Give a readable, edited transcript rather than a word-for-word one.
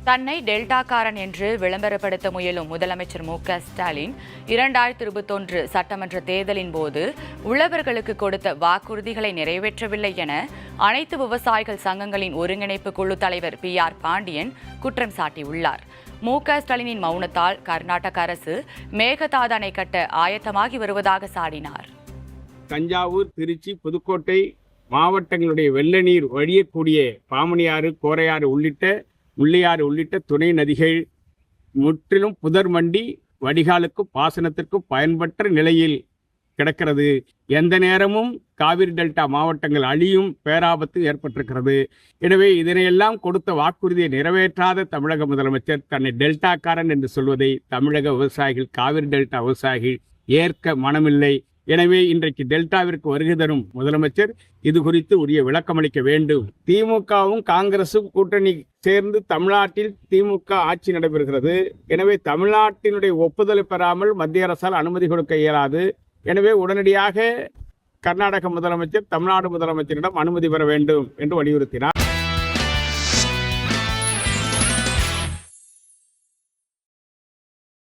தன்னை டெல்டாக்காரன் என்று விளம்பரப்படுத்த முயலும் முதலமைச்சர் மு.க.ஸ்டாலின் 2021 சட்டமன்ற தேர்தலின் போது உழவர்களுக்கு கொடுத்த வாக்குறுதிகளை நிறைவேற்றவில்லை என அனைத்து விவசாயிகள் சங்கங்களின் ஒருங்கிணைப்பு குழு தலைவர் பி.ஆர். பாண்டியன் குற்றம் சாட்டியுள்ளார். மு.க.ஸ்டாலினின் மௌனத்தால் கர்நாடக அரசு மேகதாது அணை கட்ட ஆயத்தமாகி வருவதாக சாடினார். தஞ்சாவூர், திருச்சி, புதுக்கோட்டை மாவட்டங்களுடைய வெள்ள நீர் வழியக்கூடிய பாமணியாறு, கோரையாறு முள்ளியாறு உள்ளிட்ட துணை நதிகள் முற்றிலும் புதர் மண்டி வடிகாலுக்கும் பாசனத்திற்கும் பயன்பற்ற நிலையில் கிடக்கிறது. எந்த நேரமும் காவிரி டெல்டா மாவட்டங்கள் அழியும் பேராபத்து ஏற்பட்டிருக்கிறது. எனவே இதனையெல்லாம் கொடுத்த வாக்குறுதியை நிறைவேற்றாத தமிழக முதலமைச்சர் தன்னை டெல்டாக்காரன் என்று சொல்வதை தமிழக விவசாயிகள், காவிரி டெல்டா விவசாயிகள் ஏற்க மனமில்லை. எனவே இன்றைக்கு டெல்டாவிற்கு வருகை தரும் முதலமைச்சர் இது குறித்து உரிய விளக்கமளிக்க வேண்டும். திமுகவும் காங்கிரசும் கூட்டணி சேர்ந்து தமிழ்நாட்டில் திமுக ஆட்சி நடைபெறுகிறது. எனவே தமிழ்நாட்டினுடைய ஒப்புதலை பெறாமல் மத்திய அரசால் அனுமதி கொடுக்க இயலாது. எனவே உடனடியாக கர்நாடக முதலமைச்சர் தமிழ்நாடு முதலமைச்சரிடம் அனுமதி பெற வேண்டும் என்று வலியுறுத்தினார்.